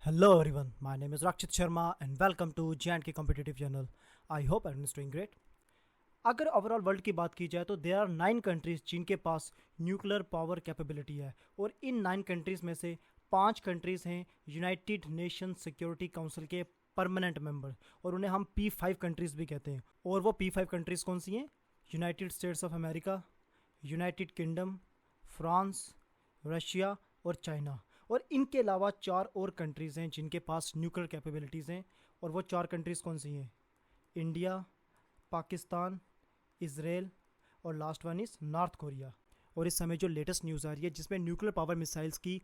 Hello everyone, my name is Rakshit Sharma and welcome to J&K Competitive Journal. I hope everyone is doing great. अगर overall world की बात की जाए तो there are 9 countries जिनके पास nuclear power capability है और इन 9 कंट्रीज़ में से 5 कंट्रीज़ हैं यूनाइटेड नेशन सिक्योरिटी काउंसिल के परमानेंट मेंबर और उन्हें हम P5 कंट्रीज़ भी कहते हैं। और वो P5 कंट्रीज़ कौन सी हैं? United states of America, United kingdom, France, Russia और चाइना। और इनके अलावा 4 और कंट्रीज़ हैं जिनके पास न्यूक्लियर कैपेबिलिटीज़ हैं और वो 4 कंट्रीज़ कौन सी हैं? इंडिया, पाकिस्तान, इज़राइल और last one is north Korea. और इस समय जो लेटेस्ट न्यूज़ आ रही है जिसमें न्यूक्लियर पावर मिसाइल्स की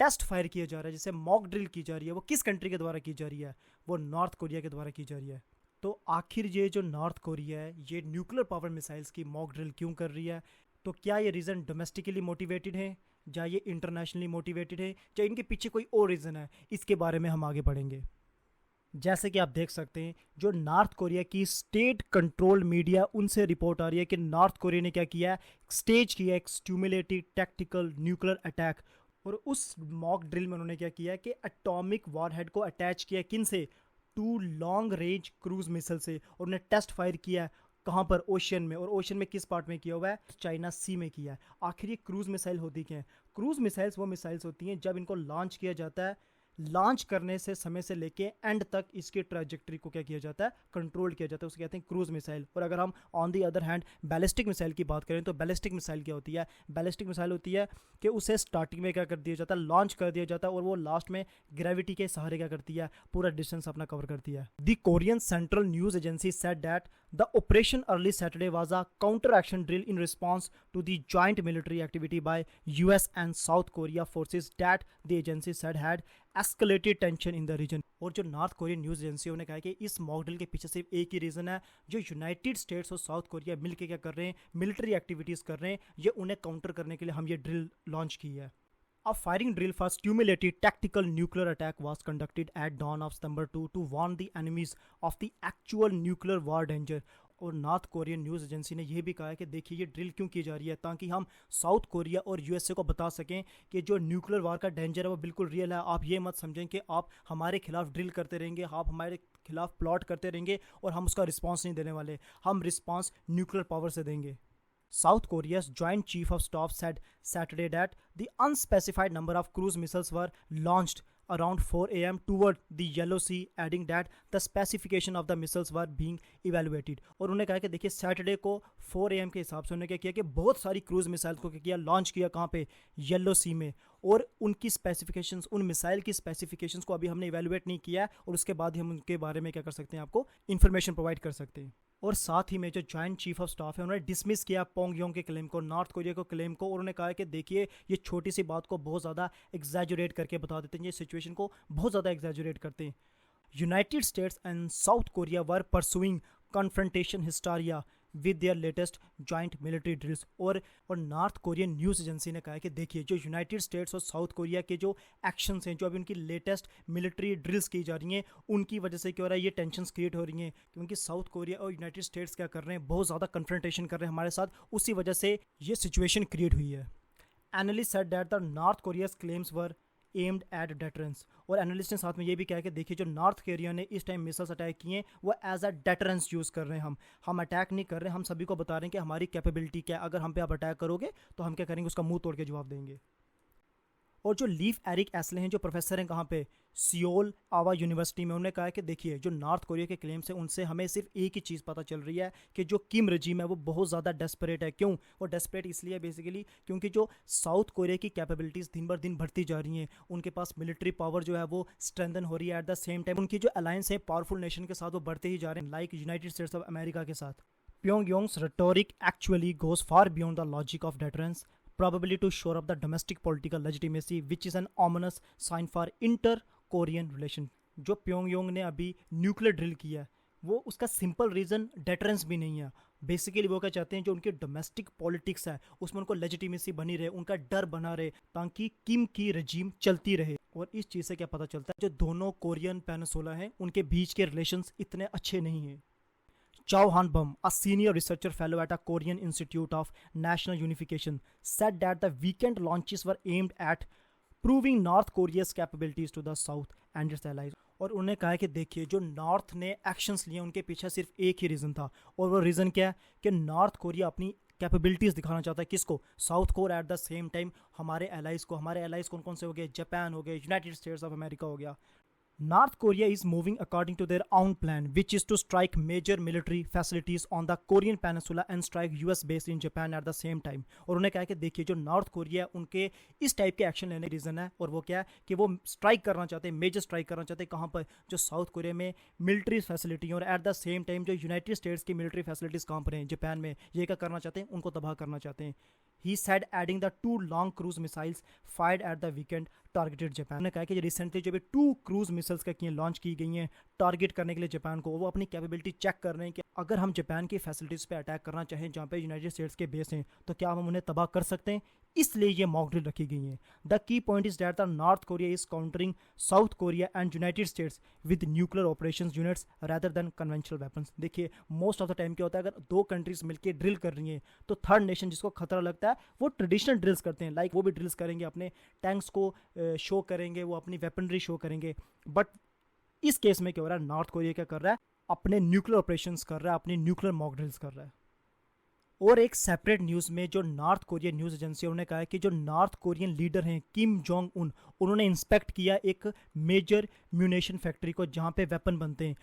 टेस्ट फायर किया जा रहा है, जिसे मॉक ड्रिल की जा रही है, वो किस कंट्री के द्वारा की जा रही है? वो नॉर्थ कोरिया के द्वारा की जा रही है। तो आखिर ये जो नॉर्थ कोरिया है ये न्यूक्लियर पावर मिसाइल्स की मॉक ड्रिल क्यों कर रही है? तो क्या ये रीज़न डोमेस्टिकली मोटिवेटेड है या ये इंटरनेशनली मोटिवेटेड है या इनके पीछे कोई और रीज़न है? इसके बारे में हम आगे बढ़ेंगे। जैसे कि आप देख सकते हैं जो नॉर्थ कोरिया की स्टेट कंट्रोल मीडिया उनसे रिपोर्ट आ रही है कि नॉर्थ कोरिया ने क्या किया है, स्टेज किया एक स्टिमुलेटेड टैक्टिकल न्यूक्लियर अटैक। और उस मॉक ड्रिल में उन्होंने क्या किया है कि एटॉमिक वॉरहेड को अटैच किया किन से? 2 लॉन्ग रेंज क्रूज मिसाइल से। और उन्हें टेस्ट फायर किया है कहाँ पर? ओशन में। और ओशन में किस पार्ट में किया हुआ है? चाइना सी में किया है। आखिर ये क्रूज मिसाइल होती क्या है? क्रूज मिसाइल्स वो मिसाइल्स होती हैं जब इनको लॉन्च किया जाता है, लॉन्च करने से समय से लेके एंड तक इसकी ट्रैजेक्टरी को क्या किया जाता है? कंट्रोल किया जाता है। उसे कहते हैं क्रूज मिसाइल। और अगर हम on the other hand ballistic missile की बात करें तो बैलिस्टिक मिसाइल क्या होती है? बैलिस्टिक मिसाइल होती है कि उसे स्टार्टिंग में क्या कर दिया जाता है? लॉन्च कर दिया जाता है और वो लास्ट में ग्रेविटी के सहारे क्या करती है? पूरा डिस्टेंस अपना कवर करती है। The Korean Central News Agency said that the operation early Saturday was a counter action drill in response to the joint military activity by US and South Korea forces that the agency said had escalated tension in the region. और जो north Korean news agency ने कहा है कि इस mock drill के पीछे सिर्फ एक ही रीज़न है, जो यूनाइटेड स्टेट्स और साउथ कोरिया मिलकर क्या कर रहे हैं? मिलिट्री एक्टिविटीज़ कर रहे हैं। ये उन्हें काउंटर करने के लिए हम ये ड्रिल लॉन्च की है। A firing drill for stimulated tactical nuclear attack was conducted at dawn of September 2 to warn the enemies of the actual nuclear war danger। और नॉर्थ कोरियन न्यूज़ एजेंसी ने यह भी कहा है कि देखिए ये ड्रिल क्यों की जा रही है, ताकि हम साउथ कोरिया और यूएसए को बता सकें कि जो न्यूक्लियर वार का डेंजर है वो बिल्कुल रियल है। आप ये मत समझें कि आप हमारे खिलाफ ड्रिल करते रहेंगे, आप हमारे खिलाफ प्लॉट करते रहेंगे और हम उसका रिस्पॉन्स नहीं देने वाले। हम रिस्पॉन्स न्यूक्लियर पावर से देंगे। South Korea's Joint Chief of Staff said Saturday that the unspecified number of cruise missiles were launched around 4 a.m. toward the Yellow Sea, adding that the specification of the missiles were being evaluated। और उन्होंने कहा कि देखिए Saturday को 4 AM के हिसाब से उन्होंने क्या किया कि बहुत सारी क्रूज मिसाइल को क्या किया? लॉन्च किया। कहाँ पे? येलो सी में। और उनकी स्पेसिफिकेशंस, उन मिसाइल की स्पेसिफिकेशंस को अभी हमने इवेलुएट नहीं किया है और उसके बाद ही हम उनके बारे में क्या कर सकते हैं? आपको इन्फॉर्मेशन प्रोवाइड कर सकते हैं। और साथ ही में जो जॉइंट चीफ ऑफ स्टाफ है उन्होंने डिसमिस किया पोंगयोंग के क्लेम को, नॉर्थ कोरिया को क्लेम को। और उन्होंने कहा कि देखिए ये छोटी सी बात को बहुत ज़्यादा एग्जैजुरेट करके बता देते हैं, ये सिचुएशन को बहुत ज़्यादा एग्जैजुरेट करते हैं। United States and South Korea were pursuing confrontation hysteria with their latest joint military drills. और नॉर्थ कोरियन न्यूज़ एजेंसी ने कहा है कि देखिए जो यूनाइटेड स्टेट्स और साउथ कोरिया के जो एक्शंस हैं, जो अभी उनकी लेटेस्ट मिलिट्री ड्रिल्स की जा रही हैं, उनकी वजह से क्या हो रहा है? ये टेंशंस क्रिएट हो रही हैं क्योंकि साउथ कोरिया और यूनाइटेड स्टेट्स क्या कर रहे हैं? बहुत ज़्यादा कन्फ्रंटेशन कर रहे हैं हमारे साथ, उसी वजह से ये सिचुएशन क्रिएट हुई है। Analyst said that the north Korea's claims were aimed at deterrence. और एनालिस्ट ने साथ में ये भी कहा कि देखिए जो नॉर्थ कोरिया ने इस टाइम मिसाइल्स अटैक किए हैं वो एज अ डेटरेंस यूज़ कर रहे हैं। हम अटैक नहीं कर रहे हैं, हम सभी को बता रहे हैं कि हमारी कैपेबिलिटी क्या है। अगर हम पे आप अटैक करोगे तो हम क्या करेंगे? उसका मुंह तोड़ के जवाब देंगे। और जो लीफ एरिक एस्ले हैं, जो प्रोफेसर हैं कहाँ पे? सियोल आवा यूनिवर्सिटी में, उन्होंने कहा है कि देखिए जो नॉर्थ कोरिया के क्लेम्स हैं उनसे हमें सिर्फ एक ही चीज़ पता चल रही है कि जो किम रजीम है वो बहुत ज़्यादा डेस्परेट है। क्यों वो डेस्परेट? इसलिए बेसिकली क्योंकि जो साउथ कोरिया की कैपेबिलिटीज़ दिन बर दिन बढ़ती जा रही हैं, उनके पास मिलिट्री पावर जो है वो स्ट्रेंथन हो रही है। एट द सेम टाइम उनकी जो अलायंस है पावरफुल नेशन के साथ वो बढ़ते ही जा रहे हैं, like United states of America के साथ। Pyongyang's rhetoric actually goes far beyond the logic of deterrence, probably to shore up the domestic political legitimacy, which is an ominous sign for inter-Korean relation। जो Pyongyang ने अभी nuclear drill किया है वो उसका simple reason deterrence भी नहीं है। बेसिकली वो क्या चाहते हैं, जो उनकी डोमेस्टिक पॉलिटिक्स है उसमें उनको लेजिटिमेसी बनी रहे, उनका डर बना रहे, ताकि किम की रजीम चलती रहे। और इस चीज़ से क्या पता चलता है, जो दोनों कोरियन पेनिसुला हैं उनके बीच के रिलेशंस इतने अच्छे नहीं हैं। Chow Han-bum, a senior researcher fellow at a Korean Institute of National Unification, said that the weekend launches were aimed at proving North Korea's capabilities to the south and it's allies. और उन्होंने कहा है कि देखिए जो north ने actions लिए उनके पीछे सिर्फ एक ही रीज़न था, और वो रीज़न क्या है कि नॉर्थ कोरिया अपनी कैपेबिलिटीज़ दिखाना चाहता है। किसको? साउथ को। एट द सेम टाइम हमारे एलाइज को। हमारे एलाइज कौन कौन से हो गए? जापान हो गए, यूनाइटेड स्टेट्स ऑफ अमेरिका हो गया। North Korea is moving according to their own plan, which is to strike major military facilities on the Korean Peninsula and strike US base in Japan at the same time। और उन्हें कहा कि देखिए जो north Korea उनके इस type के action लेने का रीज़न है, और वो क्या है कि वो स्ट्राइक करना चाहते हैं, मेजर स्ट्राइक करना चाहते हैं। कहाँ पर? जो साउथ कोरिया में मिलिट्री फैसिलिटी, और एट द सेम टाइम जो यूनाइटेड स्टेट्स की मिलिट्री फैसिलिटीज़ कहाँ पर हैं? जापान में। ये क्या करना चाहते हैं? उनको तबाह करना चाहते हैं। He said adding the 2 long cruise missiles fired at the weekend targeted Japan. ने कहा कि रिसेंटली जो भी 2 क्रूज मिसाइल्स का किए लॉन्च की गई हैं टारगेट करने के लिए जापान को, वो अपनी कैपेबिलिटी चेक कर रहे हैं कि अगर हम जापान की फैसिलिटीज़ पे अटैक करना चाहें जहाँ पे यूनाइटेड स्टेट्स के बेस हैं, तो क्या हम उन्हें तबाह कर सकते हैं। इसलिए ये मॉक ड्रिल रखी गई हैं। The key point is that the north Korea is countering south Korea and United states with nuclear operations units rather than conventional weapons. देखिए मोस्ट ऑफ द टाइम क्या होता है, अगर 2 कंट्रीज मिलकर ड्रिल कर रही हैं तो थर्ड नेशन जिसको खतरा लगता है वो ट्रेडिशनल ड्रिल्स करते हैं। लाइक वो भी ड्रिल्स करेंगे, अपने टैंक्स को शो करेंगे, वो अपनी वेपनरी शो करेंगे। बट इस केस में क्या हो रहा है? नॉर्थ कोरिया क्या कर रहा है? अपने न्यूक्लियर ऑपरेशंस कर रहा है, अपनी न्यूक्लियर मॉक ड्रिल्स कर रहा है। और एक सेपरेट न्यूज़ में जो नॉर्थ कोरियन न्यूज़ एजेंसी उन्होंने कहा है कि जो नॉर्थ कोरियन लीडर हैं किम जोंग उन, उन्होंने इंस्पेक्ट किया एक मेजर म्यूनेशन फैक्ट्री को जहां पे वेपन बनते हैं।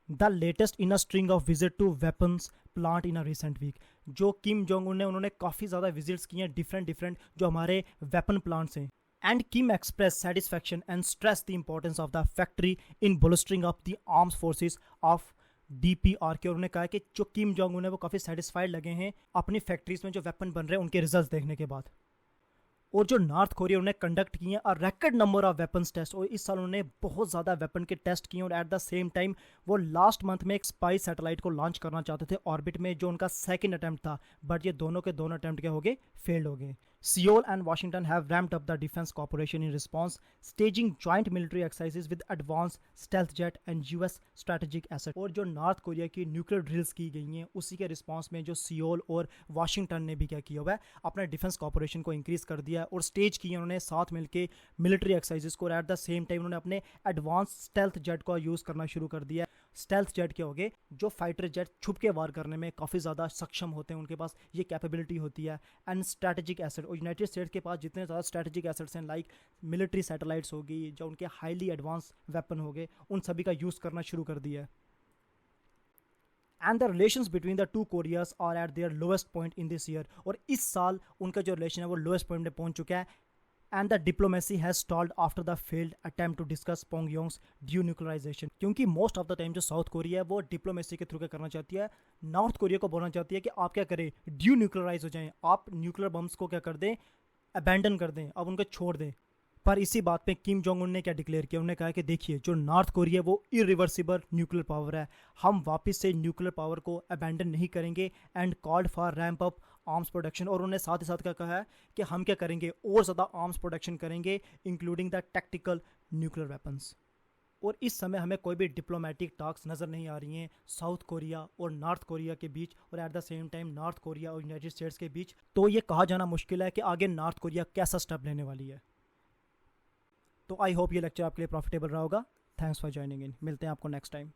The latest in a string of visit to weapons plant in a recent week. जो किम जोंग उन ने उन्होंने काफ़ी ज़्यादा विजिट्स किए हैं डिफरेंट जो हमारे वेपन प्लांट्स हैं। And Kim expressed satisfaction and stressed the importance of the factory in bolstering up the armed forces of DPRK। और उन्होंने कहा कि जो किम जोंग उन है वो काफ़ी सेटिस्फाइड लगे हैं अपनी फैक्ट्रीज में जो वेपन बन रहे हैं उनके रिजल्ट देखने के बाद। और जो नॉर्थ कोरिया उन्होंने कंडक्ट किए हैं record number of weapons test, और इस साल उन्होंने बहुत ज़्यादा वेपन के टेस्ट किए। और एट द सेम टाइम वो लास्ट मंथ में एक स्पाई सैटेलाइट को लॉन्च करना चाहते थे ऑर्बिट में, जो उनका सेकंड अटेम्प्ट था। बट ये दोनों के दोनों अटेम्प्ट क्या हो गए? फेल्ड हो गए। Seoul and Washington have ramped up the defense cooperation in response, staging joint military exercises with advanced stealth jet and US strategic assets। और जो नॉर्थ कोरिया की न्यूक्लियर ड्रिल्स की गई हैं उसी के रिस्पांस में जो सियोल और वाशिंगटन ने भी क्या किया हुआ है, अपना डिफेंस कॉपरेशन को इंक्रीज कर दिया है और स्टेज किए उन्होंने साथ मिलकर मिलिट्री एक्सरसाइजेस को। एट द सेम टाइम उन्होंने अपने एडवांस स्टेल्थ जेट का यूज़ करना शुरू कर दिया। स्टेल्थ जेट क्या हो गए? जो फाइटर जेट छुप के वार करने में काफ़ी ज़्यादा सक्षम होते हैं, उनके पास ये कैपेबिलिटी होती है। एंड स्ट्रैटेजिक एसेट, और यूनाइटेड स्टेट्स के पास जितने ज़्यादा स्ट्रैटेजिक एसेट्स हैं लाइक मिलिट्री सैटेलाइट्स होगी, जो उनके हाईली एडवांस वेपन हो गए, उन सभी का यूज़ करना शुरू कर दिया है। And the relations between the 2 Koreas are at their lowest point in this year. और इस साल उनका जो रिलेशन है वो लोएस्ट पॉइंट में पहुंच चुका है। And the diplomacy has stalled after the failed attempt to discuss Pyongyang's denuclearisation. क्योंकि मोस्ट ऑफ द टाइम जो साउथ कोरिया है वो डिप्लोमेसी के थ्रू क्या करना चाहती है? नॉर्थ कोरिया को बोलना चाहती है कि आप क्या करें? ड्यून्यूक्लियराइज हो जाएं, आप न्यूक्लियर बम्स को क्या कर दें? अबैंडन कर दें, अब उनको छोड़ दें। पर इसी बात पे किम जोंग उन ने क्या डिक्लेयर किया? उन्होंने कहा कि देखिए जो नॉर्थ कोरिया वो इरिवर्सिबल न्यूक्लियर पावर है, हम वापस से न्यूक्लियर पावर को अबैंडन नहीं करेंगे। And called for ramp up arms production. और उन्होंने साथ ही साथ क्या कहा है कि हम क्या करेंगे? और ज़्यादा आर्म्स प्रोडक्शन करेंगे, including the tactical nuclear weapons. और इस समय हमें कोई भी डिप्लोमेटिक टॉक्स नज़र नहीं आ रही हैं साउथ कोरिया और नॉर्थ कोरिया के बीच, और at the same time north Korea और यूनाइटेड स्टेट्स के बीच। तो ये कहा जाना मुश्किल है कि आगे नॉर्थ कोरिया कैसा स्टेप लेने वाली है। तो आई होप ये लेक्चर आपके लिए प्रॉफिटेबल रहा होगा। Thanks for joining in. मिलते हैं आपको नेक्स्ट टाइम।